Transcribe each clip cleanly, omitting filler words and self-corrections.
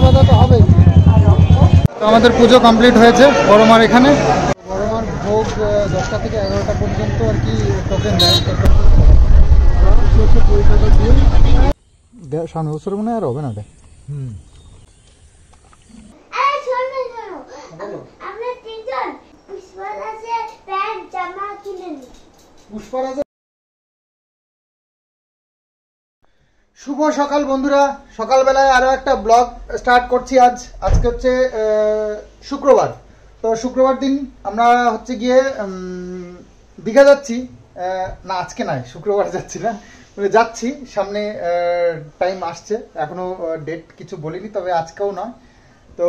বাঁধা তো হবেই। তো আমাদের পুজো কমপ্লিট হয়েছে বড় মার এখানে। বড় মার ভোগ 10টা থেকে 11টা পর্যন্ত আর কি টোকেন দেয়। সামনে বছর মনে হয় আর হবে না। শুভ সকাল বন্ধুরা, সকালবেলায় আরো একটা ব্লগ স্টার্ট করছি। আজকে হচ্ছে শুক্রবার। তো শুক্রবার দিন আমরা হচ্ছে গিয়ে দীঘা যাচ্ছি। না আজকে নয়, শুক্রবার যাচ্ছি না, মানে যাচ্ছি সামনে। টাইম আসছে, এখনো ডেট কিছু বলিনি, তবে আজকেও নয়। তো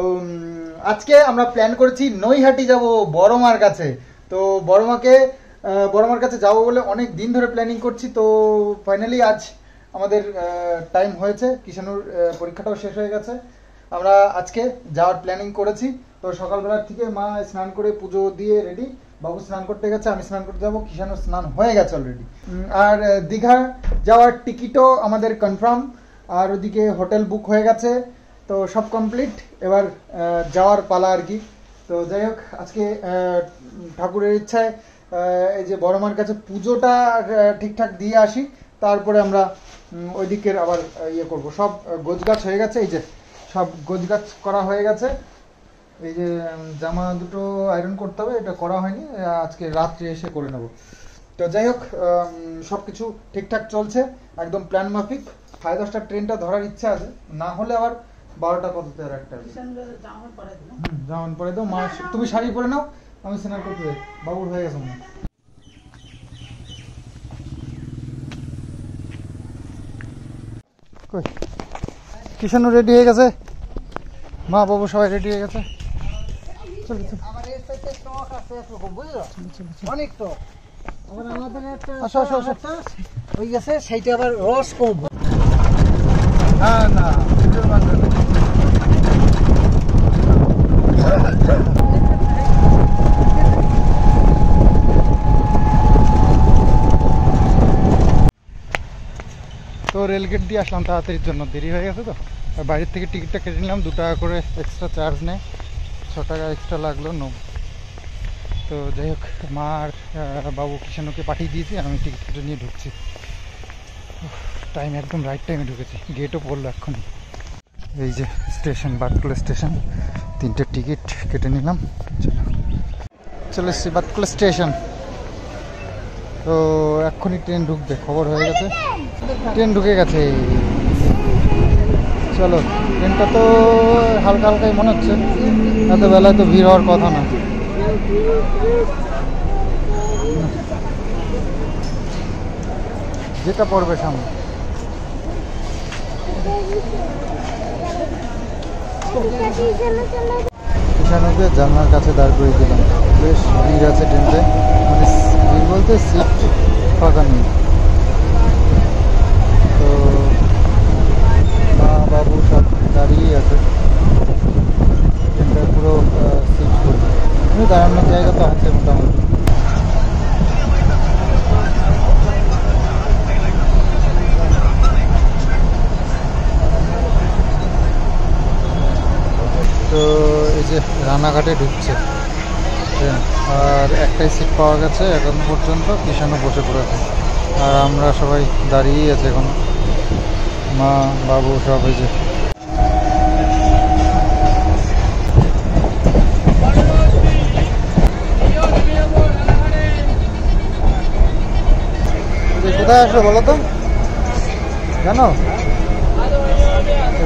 আজকে আমরা প্ল্যান করেছি নৈহাটি যাব বড় মার কাছে। তো বড় মার কাছে যাবো বলে অনেক দিন ধরে প্ল্যানিং করছি। তো ফাইনালি আজ আমাদের টাইম হয়েছে, কিষানুর পরীক্ষাটাও শেষ হয়ে গেছে। আমরা আজকে যাওয়ার প্ল্যানিং করেছি। তো সকালবেলার থেকে মা স্নান করে পুজো দিয়ে রেডি, বাবু স্নান করতে গেছে, আমি স্নান করতে যাবো, কিষানুর স্নান হয়ে গেছে অলরেডি। আর দীঘা যাওয়ার টিকিটও আমাদের কনফার্ম, আর ওদিকে হোটেল বুক হয়ে গেছে। তো সব কমপ্লিট, এবার যাওয়ার পালা আর কি। তো যাই হোক, আজকে ঠাকুরের ইচ্ছায় এই যে বড় মার কাছে পুজোটা ঠিকঠাক দিয়ে আসি, তারপরে আমরা ওই দিকের আবার ইয়ে করবো। সব গোছগাছ হয়ে গেছে, এই যে সব গোছগাছ করা হয়ে গেছে। এই যে জামা দুটো আয়রন করতে হবে, এটা করা হয়নি, আজকে রাত্রে এসে করে নেব। তো যাই হোক, সব কিছু ঠিকঠাক চলছে, একদম প্ল্যান মাফিক। 10:30 ট্রেনটা ধরার ইচ্ছা আছে, না হলে আবার 12টা কততে আর একটা জামা পরে দাও। মা তুমি শাড়ি পরে নাও, আমি স্নান করতে যাই, বাবুর হয়ে গেছে মনে। কিষানু রেডি হয়ে গেছে, মা বাবু সবাই রেডি হয়ে গেছে। অনেক তো হয়ে গেছে, সেইটা আবার রস কম। হ্যাঁ না তো রেলগেট দিয়ে আসলাম তাড়াতাড়ির জন্য, দেরি হয়ে গেছে। তো বাইরের থেকে টিকিটটা কেটে নিলাম, 2 টাকা করে এক্সট্রা চার্জ নেয়, 6 টাকা এক্সট্রা লাগলো। তো যাই হোক, মা আর বাবু কিষানুকে পাঠিয়ে দিয়েছি, আমি টিকিট কেটে নিয়ে ঢুকছি। টাইম একদম রাইট টাইমে ঢুকেছি, গেটও পড়লো এক্ষুনি। এই যে স্টেশন, বাতকুলা স্টেশন, 3টে টিকিট কেটে নিলাম। চলে এসছি বাতকুলা স্টেশন। তো এক্ষুনি ট্রেন ঢুকবে, খবর হয়ে গেছে, ট্রেন ঢুকে গেছে। চলো, ট্রেনটা তো হালকা হালকাই মনে হচ্ছে, এত বেলায় তো ভিড় হওয়ার কথা না। যেটা পড়বে সামনে। কিষানুকে জানলার কাছে দাঁড় করিয়ে দিলাম, বেশ ভিড় আছে ট্রেনতে, মানে ভিড় বলতে সিট ফাঁকা নেই। তো মা বাবু সব দাঁড়িয়ে আছে, ট্রেনটা পুরো সিট ফুল, কিন্তু দাঁড়ানোর জায়গা তো আছে মোটামুটি। তো এই যে রানাঘাটে ঢুকছে ট্রেন, আর একটাই সিট পাওয়া গেছে এখন পর্যন্ত, কিষানু বসে পড়েছে, আর আমরা সবাই দাঁড়িয়েই আছে এখন, মা বাবু সব। এই যে কোথায় আসলো বলো তো, জানো?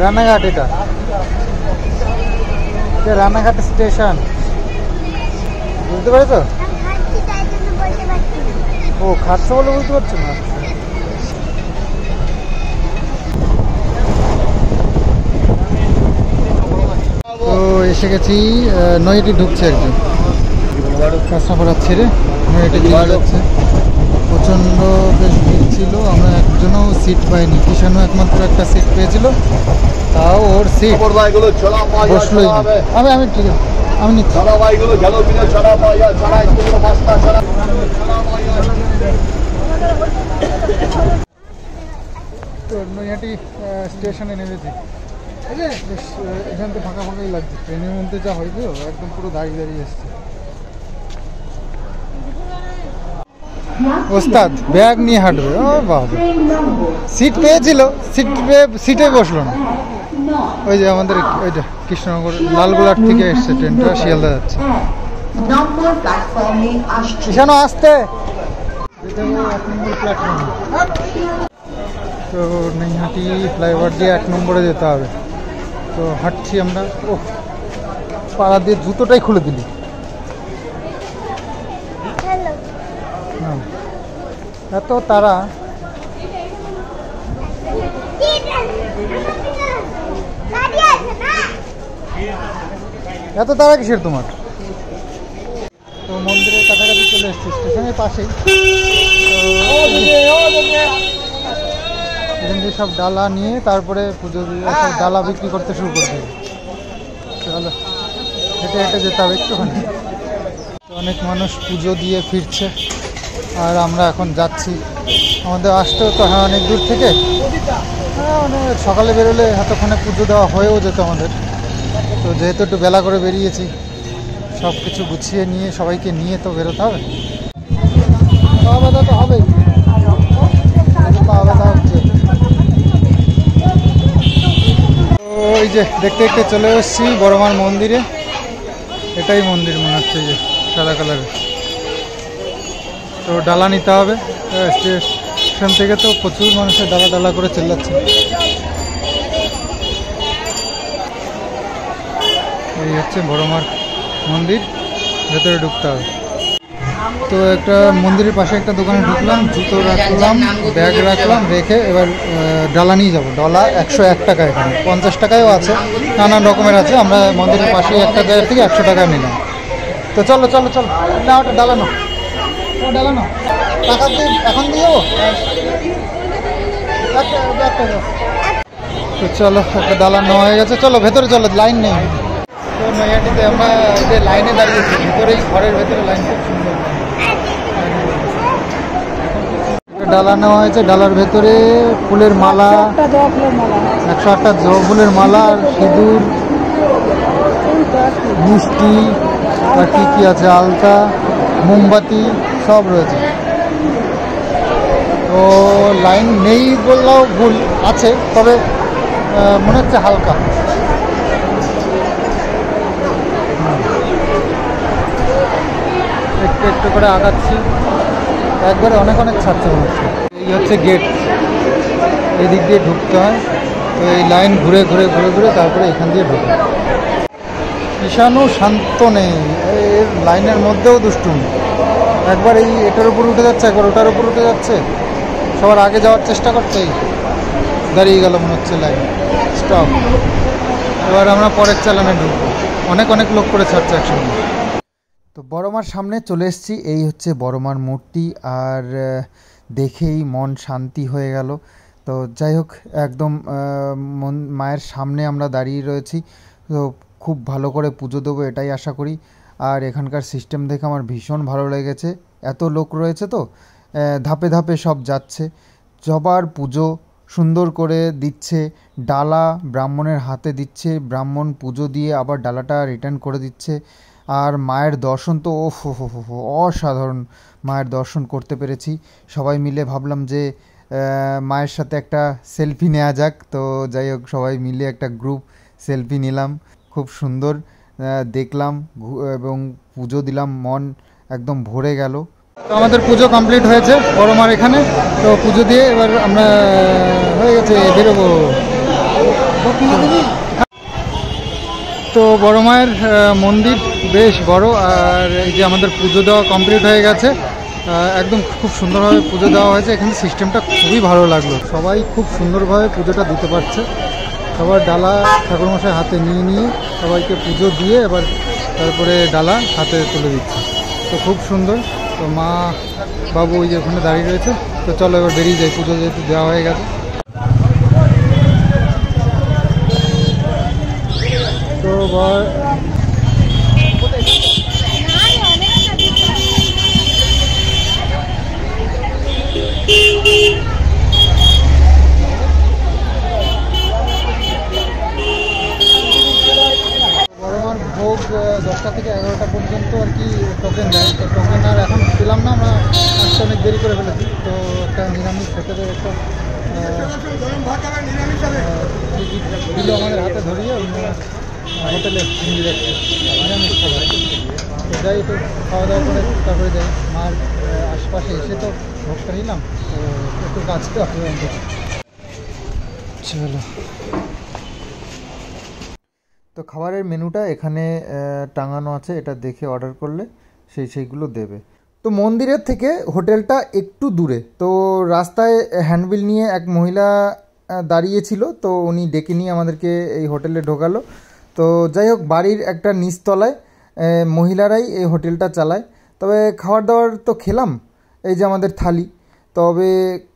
রানাঘাট, এটা রানাঘাট স্টেশন, বুঝতে পারছো? ও খাচ্ছে বলে বুঝতে পারছো না? তো এসে গেছি, নৈহাটি ঢুকছে একজন, কাঁচরাপাড়া ছেড়ে নৈহাটি যাচ্ছে। প্রচণ্ড বেশ ভিড় ছিল, আমরা একজনও সিট পাইনি, কিষানু একমাত্র একটা সিট পেয়েছিল, তাও ওর সিট বসলোই না। আমি ঠিক আছে, আমি নিচ্ছি। তো নৈহাটি স্টেশনে নেমেছি, বেশ, এখান থেকে ফাঁকা ফাঁকাই লাগছে, ট্রেনের মধ্যে যা হয় তো একদম পুরো দাঁড়িয়ে দাঁড়িয়ে এসছে। ওস্তাদ ব্যাগ নিয়ে হাঁটবে, ও বাবা, সিট পেয়েছিল, সিটে বসলো না। ওই যে আমাদের ওইটা কৃষ্ণনগর লালগোলার থেকে এসছে ট্রেনটা, শিয়ালদা যাচ্ছে। ঈশানো আসতে প্ল্যাটফর্ম, তো নৈহাটি ফ্লাইওভার দিয়ে 1 নম্বরে যেতে হবে। তো হাঁটছি আমরা। ও পাড়া দিয়ে জুতোটাই খুলে দিলি। হ্যাঁ, এত তারা। এত তারা কিসের তোমার? তো মন্দিরের কাছাকাছি চলে এসছি, স্টেশনের পাশেই। এখান থেকে সব ডালা নিয়ে তারপরে পুজো দিয়ে সব ডালা বিক্রি করতে শুরু করে দেবে। চলো হেঁটে হেঁটে যেতে হবে একটুখানি। তো অনেক মানুষ পুজো দিয়ে ফিরছে আর আমরা এখন যাচ্ছি। আমাদের আসতেও তো হ্যাঁ অনেক দূর থেকে, মানে সকালে বেরোলে এতক্ষণে পুজো দেওয়া হয়েও যেত আমাদের। তো যেহেতু একটু বেলা করে বেরিয়েছি, সব কিছু গুছিয়ে নিয়ে সবাইকে নিয়ে তো বেরোতে হবে। খাওয়া দাওয়া তো হবেই, খাওয়া দাওয়া হচ্ছে। ওই যে দেখতে দেখতে চলে এসেছি বড়মার মন্দিরে। এটাই মন্দির মনে হচ্ছে, যে সাদা কালারের। তো ডালা নিতে হবে, স্টেশন থেকে তো প্রচুর মানুষের ডালা ডালা করে চেল্লাচ্ছে। এই হচ্ছে বড়মার মন্দির, ভেতরে ঢুকতে হবে। তো একটা মন্দিরের পাশে একটা দোকানে ঢুকলাম, জুতো রাখলাম, ব্যাগ রাখলাম, রেখে এবার ডালা নিয়ে যাবো। ডালা 101 টাকা, এখানে 50 টাকায়ও আছে, নানান রকমের আছে। আমরা মন্দিরের পাশে একটা জায়গা থেকে 100 টাকা নিলাম। তো চলো চলো চলো, না ওটা ডালা নাও, ডালা নাও, টাকা দিয়ে এখন দিয়ে যাবো। তো চলো, একটা ডালা নেওয়া হয়ে গেছে, চলো ভেতরে চলো, লাইন নেই। তো নৈহাটিতে আমরা যে লাইনে দাঁড়িয়েছি, ভিতরেই ঘরের ভেতরে লাইন, খুব সুন্দর। ডালা নেওয়া হয়েছে, ডালার ভেতরে ফুলের মালা, 108টা জবা ফুলের মালা, সিঁদুর, মিষ্টি, আর কি কি আছে, আলতা, মোমবাতি সব রয়েছে। তো লাইন নেই বললেও ভুল, আছে, তবে মনে হচ্ছে হালকা। একটু একটু করে আগাচ্ছি, একবারে অনেক অনেক ছাড়ছে মনে হচ্ছে। এই হচ্ছে গেট, এই দিক দিয়ে ঢুকতে হয়। তো এই লাইন ঘুরে ঘুরে ঘুরে ঘুরে তারপরে এখান দিয়ে ঢুকে। ঈশানু শান্ত নেই, এর লাইনের মধ্যেও দুষ্টুমি। একবার এই এটার উপর উঠে যাচ্ছে, একবার ওটার উপর উঠে যাচ্ছে, সবার আগে যাওয়ার চেষ্টা করছে। দাঁড়িয়ে গেল মনে হচ্ছে লাইন, স্টপ। এবার আমরা পরের চালানে ঢুকবো, অনেক অনেক লোক করে ছাড়ছে একসঙ্গে। তো বড়মার সামনে চলে এসেছি, এই হচ্ছে বড়মার মূর্তি, আর দেখেই মন শান্তি হয়ে গেল। তো যাই হোক, একদম মায়ের সামনে আমরা দাঁড়িয়ে রয়েছি। তো খুব ভালো করে পুজো দেবো এটাই আশা করি। আর এখানকার সিস্টেম দেখে আমার ভীষণ ভালো লেগেছে। এত লোক রয়েছে তো, ধাপে ধাপে সব যাচ্ছে, সবার পুজো সুন্দর করে দিচ্ছে। ডালা ব্রাহ্মণের হাতে দিচ্ছে, ব্রাহ্মণ পুজো দিয়ে আবার ডালাটা রিটার্ন করে দিচ্ছে। আর মায়ের দর্শন তো অসাধারণ, মায়ের দর্শন করতে পেরেছি। সবাই মিলে ভাবলাম যে মায়ের সাথে একটা সেলফি নেওয়া যাক। তো যাই হোক, সবাই মিলে একটা গ্রুপ সেলফি নিলাম, খুব সুন্দর দেখলাম এবং পুজো দিলাম, মন একদম ভরে গেল। তো আমাদের পুজো কমপ্লিট হয়েছে বড়মার এখানে। তো পুজো দিয়ে এবার আমরা হয়ে গেছে, বেরোবো। তো বড় মায়ের মন্দির বেশ বড়, আর এই যে আমাদের পুজো দেওয়া কমপ্লিট হয়ে গেছে, একদম খুব সুন্দরভাবে পুজো দেওয়া হয়েছে। এখানে সিস্টেমটা খুবই ভালো লাগলো, সবাই খুব সুন্দরভাবে পুজোটা দিতে পারছে। সবার ডালা ঠাকুরমশাই হাতে নিয়ে নিয়ে সবাইকে পুজো দিয়ে এবার তারপরে ডালা হাতে তুলে দিচ্ছে। তো খুব সুন্দর। তো মা বাবু ওই যে ওখানে দাঁড়িয়ে রয়েছে। তো চলো এবার বেরিয়ে যাই, পুজো যেহেতু দেওয়া হয়ে গেছে। তো ভোগ 10টা থেকে 11টা পর্যন্ত আর কি টোকেন দেয়। তো টোকেন আর এখন পেলাম না, আমরা আসতে অনেক দেরি করে ফেলেছি। তো একটা নিরামিষ হোটেলের একটা দিল আমাদের হাতে ধরিয়ে অন্য হোটেলে নিয়ে যাচ্ছে নিরামিষ খাবার। তো যাই একটু খাওয়া দাওয়া করে তারপরে যাই। মার আশপাশে এসে তো ভোগটা নিলাম, তো একটু কাজটা হবে। চলো, তো খাবারের মেনুটা এখানে টাঙানো আছে, এটা দেখে অর্ডার করলে সেইগুলো দেবে। তো মন্দিরের থেকে হোটেলটা একটু দূরে, তো রাস্তায় হ্যান্ডবিল নিয়ে এক মহিলা দাঁড়িয়েছিল, তো উনি ডেকে নিয়ে আমাদেরকে এই হোটেলে ঢোকালো। তো যাই হোক, বাড়ির একটা নিচতলায় মহিলারাই এই হোটেলটা চালায়। তবে খাবার দাবার তো খেলাম, এই যে আমাদের থালি, তবে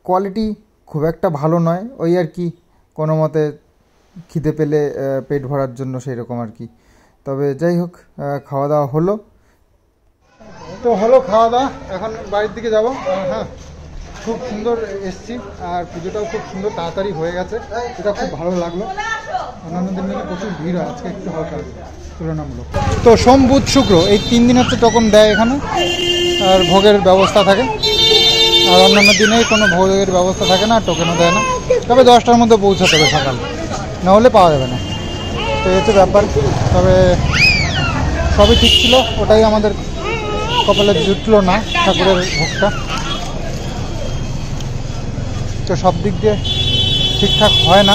কোয়ালিটি খুব একটা ভালো নয়, ওই আর কি কোনো মতে খিদে পেলে পেট ভরার জন্য সেই রকম আর কি। তবে যাই হোক, খাওয়া দাওয়া হলো। তো হলো খাওয়া দাওয়া, এখন বাড়ির দিকে যাব। হ্যাঁ, খুব সুন্দর এসছি, আর পুজোটাও খুব সুন্দর তাড়াতাড়ি হয়ে গেছে, এটা খুব ভালো লাগলো। অন্যান্য দিন থেকে প্রচুর ভিড় হয়, আজকে একটু হালকা তুলনামূলক। তো সোম, বুধ, শুক্র এই 3 দিন হচ্ছে টোকন দেয় এখানে, আর ভোগের ব্যবস্থা থাকে। আর অন্যান্য দিনে কোনো ভোগের ব্যবস্থা থাকে না, টোকেনও দেয় না। তবে 10টার মধ্যে পৌঁছাতে হবে সকাল, নাহলে পাওয়া যাবে না। তো এই হচ্ছে ব্যাপার। তবে সবই ঠিক ছিল, ওটাই আমাদের কপালে জুটলো না, ঠাকুরের ভোগটা। তো সব দিক দিয়ে ঠিকঠাক হয় না।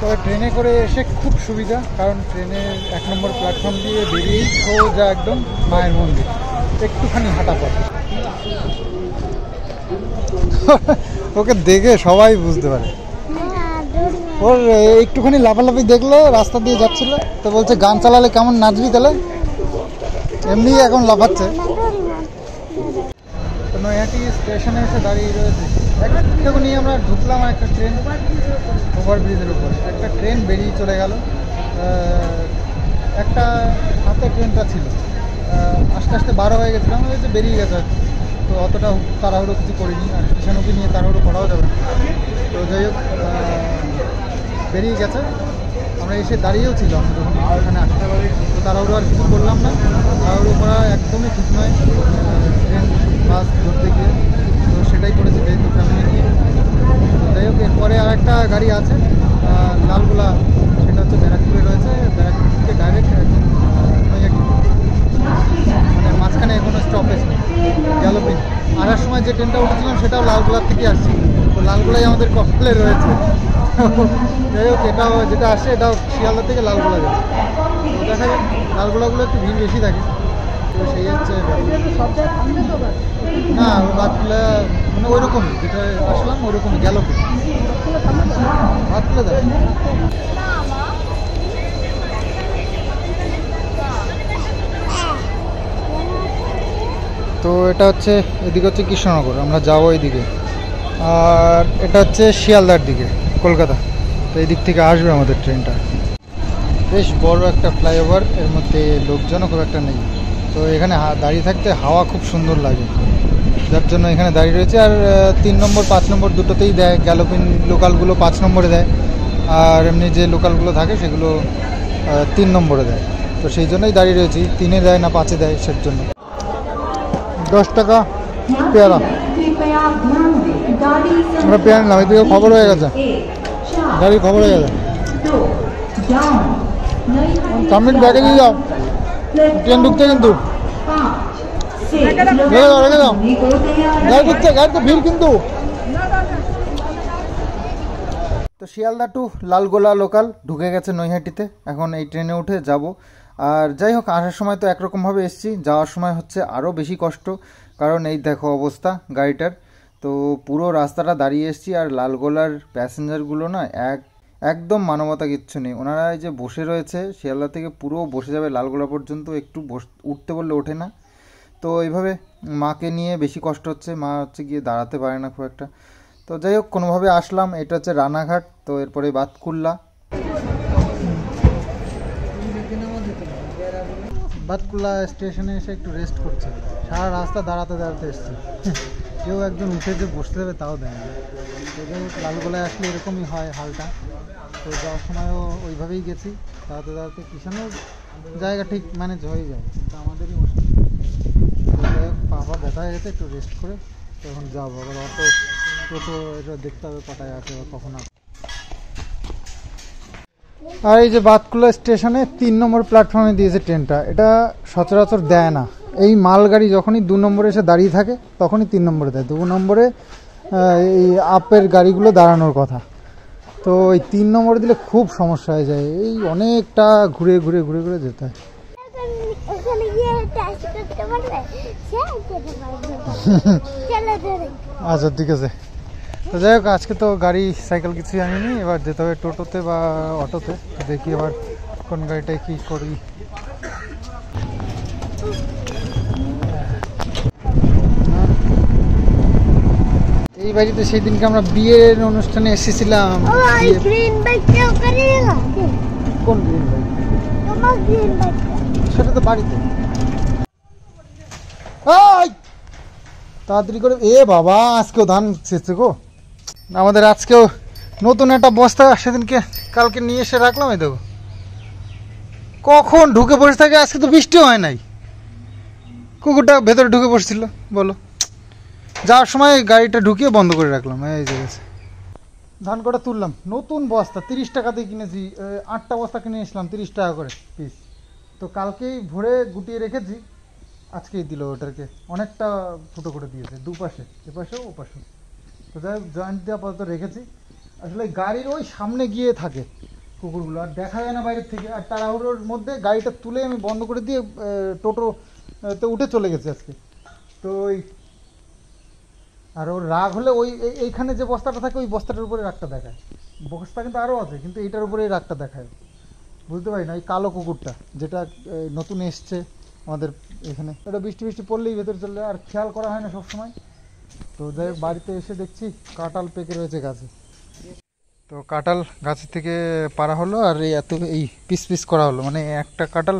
তবে ট্রেনে করে এসে খুব সুবিধা, কারণ ট্রেনের 1 নম্বর প্ল্যাটফর্ম দিয়ে বেরিয়েই সোজা একদম মায়ের মন্দির, একটুখানি হাঁটা পথ। ওকে দেখে সবাই বুঝতে পারে। ওর একটুখানি লাফালাফি দেখলো, রাস্তা দিয়ে যাচ্ছিল, তো বলছে গান চালালে কেমন নাচবি তাহলে, এমনি এখন লাফাচ্ছে। তো নৈহাটি স্টেশনে এসে দাঁড়িয়ে রয়েছে, একটু নিয়ে আমরা ঢুকলাম একটা ট্রেন, ওভারব্রিজের উপর একটা ট্রেন বেরিয়ে চলে গেল। একটা হাতে ট্রেনটা ছিল, আস্তে আস্তে 12 হয়ে গেছিলো, আমরা হচ্ছে বেরিয়ে গেছে হয়তো। তো অতটা তাড়াহুড়ো কিছু করিনি, আর কিষাণুকে নিয়ে তাড়াহুড়ো করাও যাবে না। তো যাই হোক, বেরিয়ে গেছে। আমরা এসে দাঁড়িয়েও ছিলাম যখন এখানে আসতে পারি, তো তাড়াহুড়ো আর কিছু করলাম না। তাড়াহুড়ো করা একদমই ঠিক নয় ট্রেন বাস ধরতে গিয়ে, তো সেটাই করেছি যেহেতু ফ্যামিলি নিয়ে। তো যাই হোক, এরপরে আর একটা গাড়ি আছে লালগোলা, সেটা হচ্ছে ব্যারাকপুরে রয়েছে। ব্যারাকপুর থেকে ডাইরেক্ট একদম নৈহাটি, মানে মাঝখানে কোনো স্টপেজ নেই। গ্যালোপিন আসার সময় যে ট্রেনটা উঠেছিলাম সেটাও লালগোলার থেকে আসছি, তো লালগোলাই আমাদের কপালে রয়েছে। যাই হোক, এটাও যেটা আসছে এটাও শিয়ালদা থেকে লালগোলা যাবে। তো দেখা যাক, লালগোলাগুলো একটু ভিড় বেশি থাকে, তো সেই হচ্ছে না ভাতগুলা মানে ওই রকমই, যেটা আসলাম ওই রকমই গ্যালোপিন ভাতগুলো দেয়। তো এটা হচ্ছে, এদিকে হচ্ছে কৃষ্ণনগর, আমরা যাবো এইদিকে। আর এটা হচ্ছে শিয়ালদার দিকে, কলকাতা। তো এই দিক থেকে আসবে আমাদের ট্রেনটা। বেশ বড় একটা ফ্লাইওভার, এর মধ্যে লোকজনও খুব একটা নেই। তো এখানে দাঁড়িয়ে থাকতে হাওয়া খুব সুন্দর লাগে, যার জন্য এখানে দাঁড়িয়ে রয়েছে। আর 3 নম্বর 5 নম্বর দুটোতেই দেয়, গ্যালোপিন লোকালগুলো 5 নম্বরে দেয়, আর এমনি যে লোকালগুলো থাকে সেগুলো 3 নম্বরে দেয়। তো সেই জন্যই দাঁড়িয়ে রয়েছি, 3-এ দেয় না 5-এ দেয়, সের জন্য। 10 টাকা পেয়ারা, আমরা পেয়ারা নিলাম। এদিকে খবর হয়ে গেছে, গাড়ির খবর হয়ে গেছে। সামনে ব্যাগে দিয়ে যাও, ট্রেন ঢুকছে কিন্তু, রেখে দাও রেখে দাও, গাড়ি ঢুকছে, গাড়িতে ভিড় কিন্তু। তো শিয়ালদা টু লালগোলা লোকাল ঢুকে গেছে নৈহাটিতে, এখন এই ট্রেনে উঠে যাব। আর যাই হোক, আসার সময় তো একরকমভাবে এসেছি, যাওয়ার সময় হচ্ছে আরও বেশি কষ্ট, কারণ এই দেখো অবস্থা গাড়িটার। তো পুরো রাস্তাটা দাঁড়িয়ে এসেছি, আর লালগোলার প্যাসেঞ্জারগুলো না একদম মানবতা কিচ্ছু নেই। ওনারা এই যে বসে রয়েছে, শিয়ালদা থেকে পুরো বসে যাবে লালগোলা পর্যন্ত, একটু উঠতে বললে ওঠে না। তো এইভাবে মাকে নিয়ে বেশি কষ্ট হচ্ছে, মা হচ্ছে গিয়ে দাঁড়াতে পারে না খুব একটা। তো যাই হোক, কোনোভাবে আসলাম। এটা হচ্ছে রানাঘাট, তো এরপরে বাতকুল্লা। বাতকুল্লা স্টেশনে এসে একটু রেস্ট করছে, সারা রাস্তা দাঁড়াতে দাঁড়াতে এসছে। কেউ একজন উঠে যে বসতে দেবে তাও দেয় না। তো যাই হোক, লালগোলায় আসলে এরকমই হয় হালটা। তো যাওয়ার সময়ও ওইভাবেই গেছি। দাঁড়াতে দাঁড়াতে কিষানের জায়গা ঠিক ম্যানেজ হয়ে যায়, কিন্তু আমাদেরই মুশকিল। পা ব্যথা হয়ে গেছে, একটু রেস্ট করে তখন যাবো। আবার অটো টোটো এটা দেখতে হবে কটায় আছে বা কখন আছে। আর এই যে বাতকুলা স্টেশনে 3 নম্বর প্ল্যাটফর্মে দিয়েছে ট্রেনটা, এটা সচরাচর দেয় না। এই মালগাড়ি যখনই 2 নম্বরে এসে দাঁড়িয়ে থাকে তখনই 3 নম্বরে দেয়। 2 নম্বরে এই আপের গাড়িগুলো দাঁড়ানোর কথা, তো এই 3 নম্বরে দিলে খুব সমস্যা হয়ে যায়। এই অনেকটা ঘুরে ঘুরে ঘুরে ঘুরে যেতে হয়। আচ্ছা ঠিক আছে। তো যাই হোক, আজকে তো গাড়ি সাইকেল কিছুই আনিনি, এবার যেতে হবে টোটোতে বা অটোতে। দেখি এবার কোন গাড়িটায় কি করি। এই বাড়িতে সেই দিনকে আমরা বিয়ের অনুষ্ঠানে এসেছিলাম। কোন গ্রিন বাইক? সেটা তো বাড়িতে। তাড়াতাড়ি করে, এ বাবা আজকেও ধান ছেঁচে গো। আমাদের আজকেও নতুন একটা বস্তা সেদিনকে কালকে নিয়ে এসে রাখলাম। এই দেখো কখন ঢুকে বসে থাকে। আজকে তো বৃষ্টিও হয় নাই, কুকুরটা ভেতরে ঢুকে বসছিল। বলো, যাওয়ার সময় গাড়িটা ঢুকিয়ে বন্ধ করে রাখলাম। এই যে গেছে, ধান কটা তুললাম। নতুন বস্তা 30 টাকা দিয়ে কিনেছি, 8টা বস্তা কিনে এসলাম 30 টাকা করে পিস। তো কালকেই ভরে গুটিয়ে রেখেছি, আজকেই দিল ওটাকে। অনেকটা ফুটো করে দিয়েছে দুপাশে, এপাশেও ওপাশেও। তো যাই হোক, জয়েন্ট দিয়ে আপাতত রেখেছি। আসলে গাড়ির ওই সামনে গিয়ে থাকে কুকুরগুলো, আর দেখা যায় না বাইরের থেকে। আর তাড়াহুড়োর মধ্যে গাড়িটা তুলে আমি বন্ধ করে দিয়ে টোটোতে উঠে চলে গেছি আজকে। তো ওই আর ওর রাগ হলে ওই এইখানে যে বস্তাটা থাকে ওই বস্তাটার উপরে রাগটা দেখায়। বস্তা কিন্তু আরও আছে, কিন্তু এইটার উপরে রাগটা দেখায়। বুঝতে পারি না, এই কালো কুকুরটা যেটা নতুন এসছে আমাদের এখানে, এটা বৃষ্টি বৃষ্টি পড়লেই ভেতরে চলে, আর খেয়াল করা হয় না সবসময়। তো যাই হোক, বাড়িতে এসে দেখছি কাঁঠাল পেকে রয়েছে গাছে। তো কাঁঠাল গাছের থেকে পাড়া হলো, আর এই পিস পিস করা হলো। মানে একটা কাঁঠাল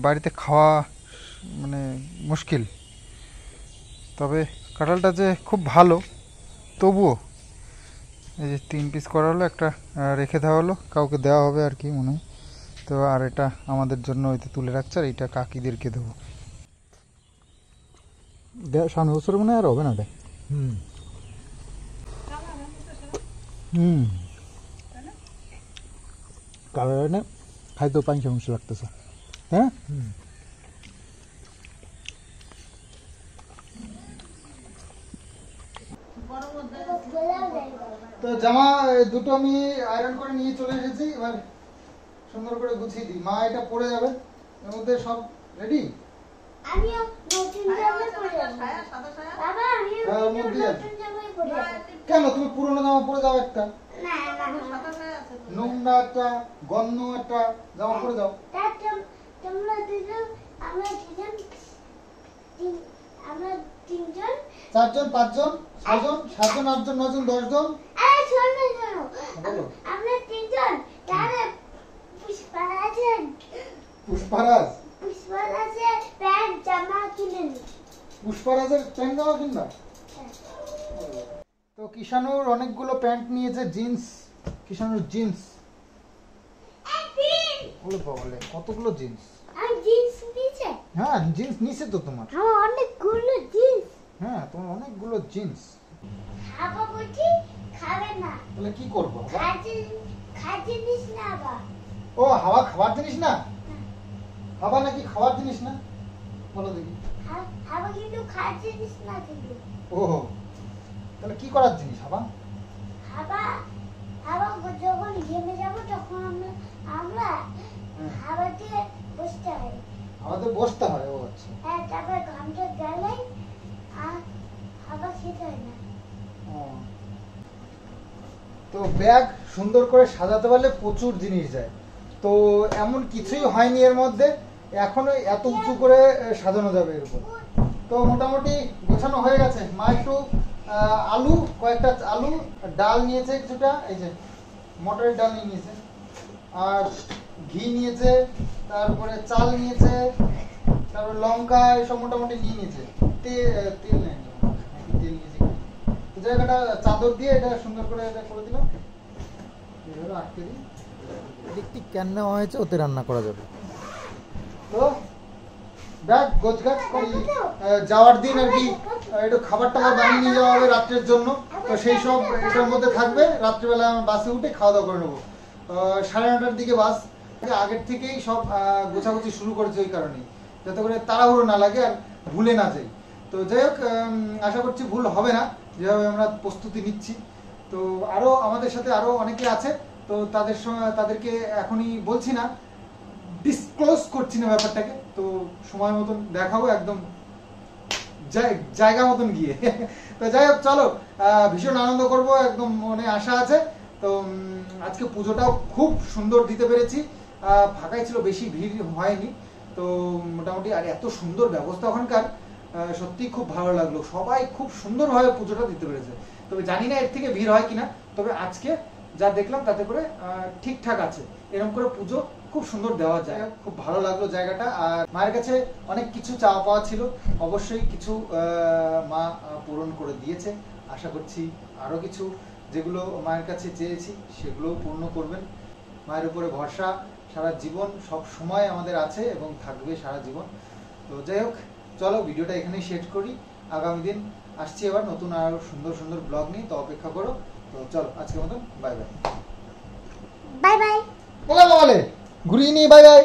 বাড়িতে খাওয়া মানে মুশকিল। তবে কাঁঠালটা যে খুব ভালো, তবুও এই যে 3 পিস করা হলো, একটা রেখে দেওয়া হলো, কাউকে দেওয়া হবে আর কি মনে হয়। তো আর এটা আমাদের জন্য হয়তো তুলে রাখছে, আর এইটা কাকিদেরকে দেবো। সামনে বছর মনে হয় আর হবে না এটা। কারণে খাইতেও পানি সমস্যা লাগতেছে, হ্যাঁ। তো জামা দুটো আমি আয়রন করে নিয়ে চলে এসেছি, এবার সুন্দর করে গুছিয়ে দিই। মা এটা পরে যাবে, এর মধ্যে সব রেডি। কেন তুমি পুরোনো জামা পরে যাও? একটা নোংরা একটা গন্ধ একটা জামা পরে যাও। চারজন, পাঁচজন, ছজন, সাতজন, আটজন, নজন, 10 জন। পুষ্পারাজ, পুষ্পারাজের প্যান্ট জামা কিনবা? তো কিষানুর অনেকগুলো প্যান্ট নিয়েছে, জিন্স। কিষানুর জিন্স, বলে কতগুলো জিন্স। হ্যাঁ জিন্স নিছে তো তোমার। অনেকগুলো জিন্স। হ্যাঁ তোমার অনেকগুলো জিন্স। খাবো বুঝি, খাবে না। তাহলে কি করবো? খাওয়ার জিনিস না বাবা। ও হাওয়া খাবার জিনিস না? হাওয়া নাকি খাওয়ার জিনিস না? বলো দেখি। হাওয়া কিন্তু খাওয়ার জিনিস না কিন্তু। ও তাহলে কি করার জিনিস হাওয়া? হাওয়া যখন ঘেমে যাবো তখন আমরা হাওয়াতে বসতে হয়। হাওয়াতে বসতে হয়? ও আচ্ছা। হ্যাঁ, তারপর ঘামটা গেলে আর হাওয়া খেতে হয় না। তো ব্যাগ সুন্দর করে সাজাতে পারলে প্রচুর জিনিস যায়। তো এমন কিছুই হয়নি এর মধ্যে, এখনো এত উঁচু করে সাজানো যাবে এর উপর। তো মোটামুটি গোছানো হয়ে গেছে। মা একটু আলু, কয়েকটা আলু, ডাল নিয়েছে কিছুটা, এই যে মটরের ডাল নিয়েছে, আর ঘি নিয়েছে, তারপরে চাল নিয়েছে, তারপরে লঙ্কা, এসব মোটামুটি নিয়ে নিয়েছে। তেল নেই, তেল নিয়েছে। তো জায়গাটা চাদর দিয়ে এটা সুন্দর করে এটা করে দিলাম, এভাবে আটকে দিই। একটি ক্যান নেওয়া হয়েছে, ওতে রান্না করা যাবে। তো দেখ গোছগাছ করি, যাওয়ার দিন আর কি একটু খাবার টাবার বানিয়ে নিয়ে যাওয়া হবে রাত্রের জন্য। তো সেই সব এটার মধ্যে থাকবে। রাত্রিবেলা আমরা বাসে উঠে খাওয়া দাওয়া করে নেবো। 9:30টার দিকে বাস। আগের থেকেই সব গোছাগুছি শুরু করেছে ওই কারণেই, যাতে করে তাড়াহুড়ো না লাগে আর ভুলে না যাই। তো যাই হোক, আশা করছি ভুল হবে না যেভাবে আমরা প্রস্তুতি নিচ্ছি। তো আরও আমাদের সাথে আরও অনেকে আছে, তো তাদেরকে এখনই বলছি না, ডিসক্লোজ করছি না ব্যাপারটাকে। তো সময় মতন দেখাবো একদম জায়গা মতন গিয়ে। তো যাই হোক চলো, ভীষণ আনন্দ করব, একদম মনে আশা আছে। তো আজকে পুজোটাও খুব সুন্দর দিতে পেরেছি, ফাঁকাই ছিল, বেশি ভিড় হয়নি। তো মোটামুটি আর এত সুন্দর ব্যবস্থা ওখানকার, সত্যি খুব ভালো লাগলো। সবাই খুব সুন্দরভাবে পুজোটা দিতে পেরেছে। তবে জানি না এর থেকে ভিড় হয় কিনা, তবে আজকে যা দেখলাম তাতে করে ঠিকঠাক আছে। এরকম করে পুজো খুব সুন্দর দেওয়া যায়। খুব ভালো লাগলো জায়গাটা। আর মায়ের কাছে অনেক কিছু চাওয়া পাওয়া ছিল, অবশ্যই কিছু মা পূরণ করে দিয়েছে। আশা করছি আরো কিছু যেগুলো মায়ের কাছে চেয়েছি সেগুলোও পূর্ণ করবেন। মায়ের উপরে ভরসা সারা জীবন সব সময় আমাদের আছে এবং থাকবে সারা জীবন। তো যাই হোক চলো, ভিডিওটা এখানেই শেষ করি। আগামী দিন আসছি এবার নতুন আরো সুন্দর সুন্দর ব্লগ নিয়ে, তো অপেক্ষা করো। তো চলো আজকের মতন বাই বাই। Bye bye. বলে ঘুরিয়ে নিয়ে বাই বাই।